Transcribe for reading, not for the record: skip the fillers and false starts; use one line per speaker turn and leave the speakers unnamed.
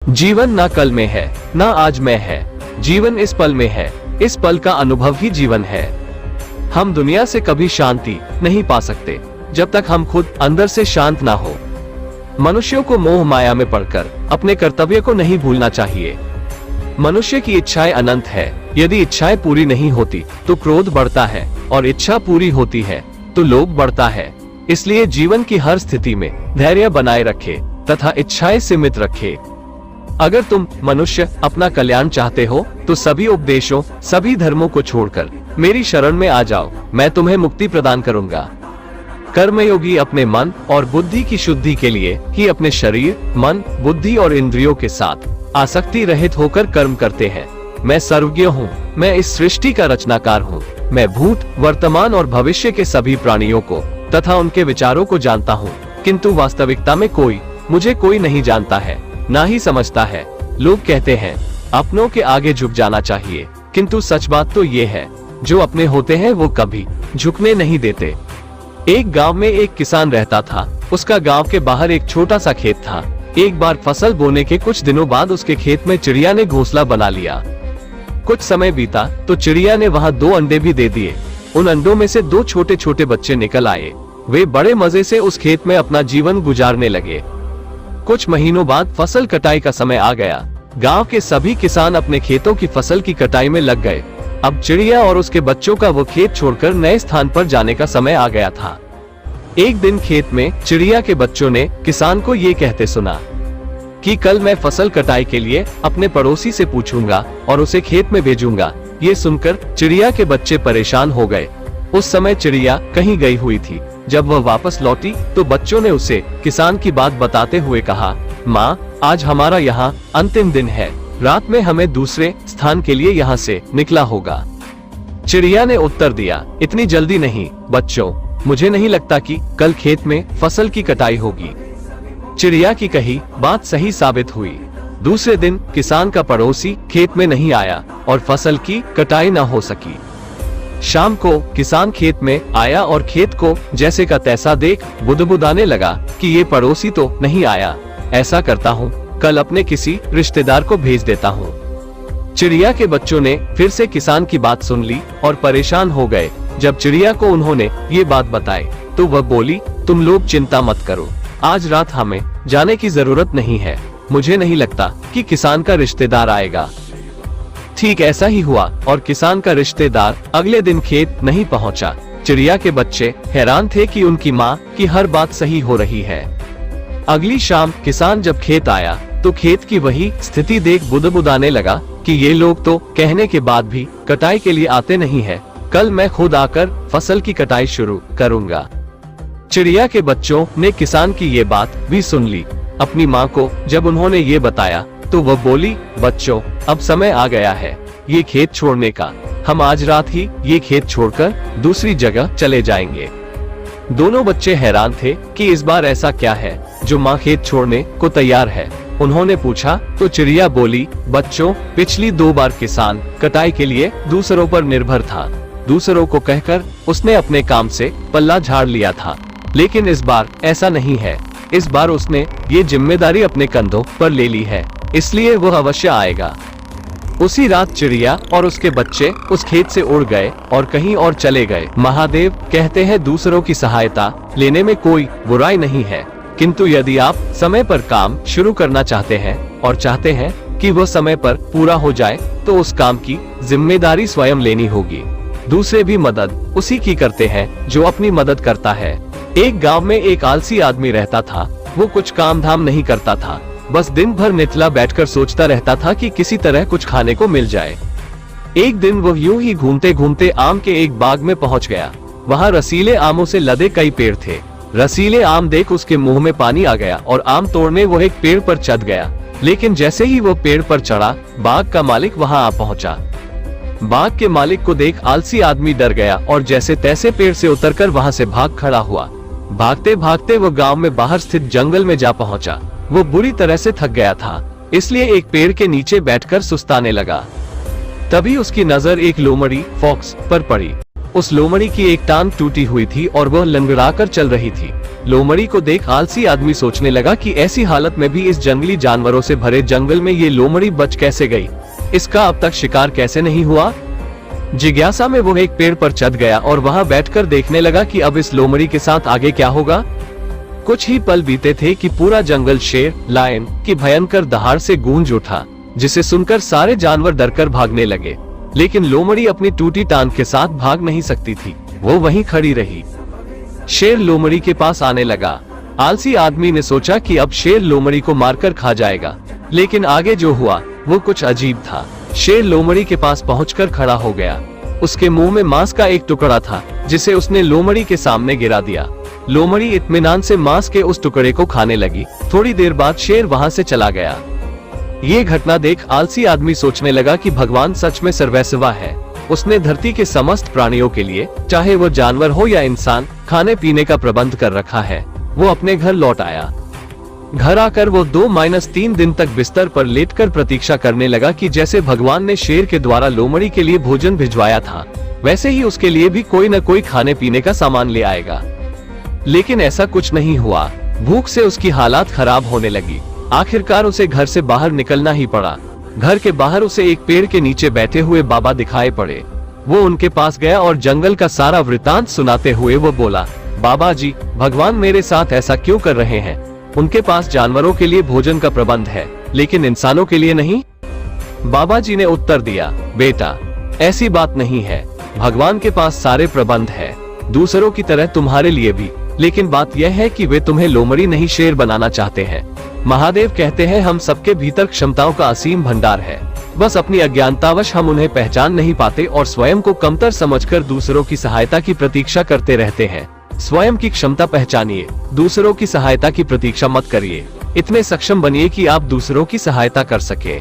जीवन ना कल में है, ना आज में है, जीवन इस पल में है, इस पल का अनुभव ही जीवन है। हम दुनिया से कभी शांति नहीं पा सकते जब तक हम खुद अंदर से शांत ना हो। मनुष्यों को मोह माया में पड़कर अपने कर्तव्य को नहीं भूलना चाहिए। मनुष्य की इच्छाएं अनंत है, यदि इच्छाएं पूरी नहीं होती तो क्रोध बढ़ता है और इच्छा पूरी होती है तो लोभ बढ़ता है। इसलिए जीवन की हर स्थिति में धैर्य बनाए रखे तथा इच्छाएं सीमित रखे। अगर तुम मनुष्य अपना कल्याण चाहते हो तो सभी उपदेशों, सभी धर्मों को छोड़कर मेरी शरण में आ जाओ, मैं तुम्हें मुक्ति प्रदान करूंगा। कर्मयोगी अपने मन और बुद्धि की शुद्धि के लिए ही अपने शरीर, मन, बुद्धि और इंद्रियों के साथ आसक्ति रहित होकर कर्म करते हैं। मैं सर्वज्ञ हूँ, मैं इस सृष्टि का रचनाकार हूँ। मैं भूत, वर्तमान और भविष्य के सभी प्राणियों को तथा उनके विचारों को जानता हूँ, किंतु वास्तविकता में मुझे कोई नहीं जानता है, ना ही समझता है। लोग कहते हैं अपनों के आगे झुक जाना चाहिए, किंतु सच बात तो ये है, जो अपने होते हैं वो कभी झुकने नहीं देते। एक गांव में एक किसान रहता था। उसका गांव के बाहर एक छोटा सा खेत था। एक बार फसल बोने के कुछ दिनों बाद उसके खेत में चिड़िया ने घोंसला बना लिया। कुछ समय बीता तो चिड़िया ने वहां 2 अंडे भी दे दिए। उन अंडों में से 2 छोटे छोटे बच्चे निकल आए। वे बड़े मजे से उस खेत में अपना जीवन गुजारने लगे। कुछ महीनों बाद फसल कटाई का समय आ गया। गांव के सभी किसान अपने खेतों की फसल की कटाई में लग गए। अब चिड़िया और उसके बच्चों का वो खेत छोड़कर नए स्थान पर जाने का समय आ गया था। एक दिन खेत में चिड़िया के बच्चों ने किसान को ये कहते सुना कि कल मैं फसल कटाई के लिए अपने पड़ोसी से पूछूंगा और उसे खेत में भेजूंगा। ये सुनकर चिड़िया के बच्चे परेशान हो गए। उस समय चिड़िया कहीं गई हुई थी। जब वह वापस लौटी तो बच्चों ने उसे किसान की बात बताते हुए कहा, माँ, आज हमारा यहाँ अंतिम दिन है, रात में हमें दूसरे स्थान के लिए यहाँ से निकला होगा। चिड़िया ने उत्तर दिया, इतनी जल्दी नहीं बच्चों, मुझे नहीं लगता कि कल खेत में फसल की कटाई होगी। चिड़िया की कही बात सही साबित हुई। दूसरे दिन किसान का पड़ोसी खेत में नहीं आया और फसल की कटाई न हो सकी। शाम को किसान खेत में आया और खेत को जैसे का तैसा देख बुदबुदाने लगा कि ये पड़ोसी तो नहीं आया। ऐसा करता हूँ, कल अपने किसी रिश्तेदार को भेज देता हूँ। चिड़िया के बच्चों ने फिर से किसान की बात सुन ली और परेशान हो गए। जब चिड़िया को उन्होंने ये बात बताई तो वह बोली, तुम लोग चिंता मत करो, आज रात हमें जाने की जरूरत नहीं है। मुझे नहीं लगता कि किसान का रिश्तेदार आएगा। ठीक ऐसा ही हुआ और किसान का रिश्तेदार अगले दिन खेत नहीं पहुंचा। चिड़िया के बच्चे हैरान थे कि उनकी माँ की हर बात सही हो रही है। अगली शाम किसान जब खेत आया तो खेत की वही स्थिति देख बुदबुदाने लगा कि ये लोग तो कहने के बाद भी कटाई के लिए आते नहीं है। कल मैं खुद आकर फसल की कटाई शुरू करूंगा। चिड़िया के बच्चों ने किसान की ये बात भी सुन ली। अपनी माँ को जब उन्होंने ये बताया तो वह बोली, बच्चों, अब समय आ गया है ये खेत छोड़ने का। हम आज रात ही ये खेत छोड़कर दूसरी जगह चले जाएंगे। दोनों बच्चे हैरान थे कि इस बार ऐसा क्या है जो माँ खेत छोड़ने को तैयार है। उन्होंने पूछा तो चिड़िया बोली, बच्चों, पिछली 2 बार किसान कटाई के लिए दूसरों पर निर्भर था। दूसरों को कहकर उसने अपने काम से पल्ला झाड़ लिया था, लेकिन इस बार ऐसा नहीं है। इस बार उसने ये जिम्मेदारी अपने कंधों पर ले ली है, इसलिए वह अवश्य आएगा। उसी रात चिड़िया और उसके बच्चे उस खेत से उड़ गए और कहीं और चले गए। महादेव कहते हैं दूसरों की सहायता लेने में कोई बुराई नहीं है, किंतु यदि आप समय पर काम शुरू करना चाहते हैं और चाहते हैं कि वह समय पर पूरा हो जाए तो उस काम की जिम्मेदारी स्वयं लेनी होगी। दूसरे भी मदद उसी की करते हैं जो अपनी मदद करता है। एक गांव में एक आलसी आदमी रहता था। वो कुछ काम धाम नहीं करता था, बस दिन भर निचला बैठकर सोचता रहता था कि किसी तरह कुछ खाने को मिल जाए। एक दिन वो यूं ही घूमते घूमते आम के एक बाग में पहुंच गया। वहां रसीले आमों से लदे कई पेड़ थे। रसीले आम देख उसके मुंह में पानी आ गया और आम तोड़ने वो एक पेड़ पर चढ़ गया। लेकिन जैसे ही वो पेड़ पर चढ़ा, बाग का मालिक वहां आ पहुंचा। बाग के मालिक को देख आलसी आदमी डर गया और जैसे तैसे पेड़ से उतरकर वहां से भाग खड़ा हुआ। भागते भागते वो गांव में बाहर स्थित जंगल में जा पहुंचा। वो बुरी तरह से थक गया था, इसलिए एक पेड़ के नीचे बैठकर सुस्ताने लगा। तभी उसकी नजर एक लोमड़ी फॉक्स पर पड़ी। उस लोमड़ी की एक टांग टूटी हुई थी और वह लंगड़ाकर चल रही थी। लोमड़ी को देख आलसी आदमी सोचने लगा कि ऐसी हालत में भी इस जंगली जानवरों से भरे जंगल में ये लोमड़ी बच कैसे गई, इसका अब तक शिकार कैसे नहीं हुआ। जिज्ञासा में वो एक पेड़ पर चढ़ गया और वहां बैठकर देखने लगा कि अब इस लोमड़ी के साथ आगे क्या होगा। कुछ ही पल बीते थे कि पूरा जंगल शेर, लायन की भयंकर दहाड़ से गूंज उठा, जिसे सुनकर सारे जानवर डरकर भागने लगे। लेकिन लोमड़ी अपनी टूटी टांग के साथ भाग नहीं सकती थी, वो वहीं खड़ी रही। शेर लोमड़ी के पास आने लगा। आलसी आदमी ने सोचा कि अब शेर लोमड़ी को मारकर खा जाएगा, लेकिन आगे जो हुआ वो कुछ अजीब था। शेर लोमड़ी के पास पहुंचकर खड़ा हो गया। उसके मुंह में मांस का एक टुकड़ा था, जिसे उसने लोमड़ी के सामने गिरा दिया। लोमड़ी इत्मीनान से मांस के उस टुकड़े को खाने लगी। थोड़ी देर बाद शेर वहां से चला गया। ये घटना देख आलसी आदमी सोचने लगा कि भगवान सच में सर्वैसवा है। उसने धरती के समस्त प्राणियों के लिए, चाहे वो जानवर हो या इंसान, खाने पीने का प्रबंध कर रखा है। वो अपने घर लौट आया। घर आकर वो 2-3 दिन तक बिस्तर पर लेटकर प्रतीक्षा करने लगा कि जैसे भगवान ने शेर के द्वारा लोमड़ी के लिए भोजन भिजवाया था, वैसे ही उसके लिए भी कोई न कोई खाने पीने का सामान ले आएगा। लेकिन ऐसा कुछ नहीं हुआ। भूख से उसकी हालात खराब होने लगी। आखिरकार उसे घर से बाहर निकलना ही पड़ा। घर के बाहर उसे एक पेड़ के नीचे बैठे हुए बाबा दिखाई पड़े। वो उनके पास गया और जंगल का सारा वृतांत सुनाते हुए वो बोला, बाबा जी, भगवान मेरे साथ ऐसा क्यों कर रहे हैं? उनके पास जानवरों के लिए भोजन का प्रबंध है, लेकिन इंसानों के लिए नहीं। बाबा जी ने उत्तर दिया, बेटा, ऐसी बात नहीं है। भगवान के पास सारे प्रबंध है, दूसरों की तरह तुम्हारे लिए भी। लेकिन बात यह है कि वे तुम्हें लोमड़ी नहीं शेर बनाना चाहते हैं। महादेव कहते हैं हम सबके भीतर क्षमताओं का असीम भंडार है, बस अपनी अज्ञानतावश हम उन्हें पहचान नहीं पाते और स्वयं को कमतर समझकर दूसरों की सहायता की प्रतीक्षा करते रहते हैं। स्वयं की क्षमता पहचानिए, दूसरों की सहायता की प्रतीक्षा मत करिए। इतने सक्षम बनिए कि आप दूसरों की सहायता कर सके।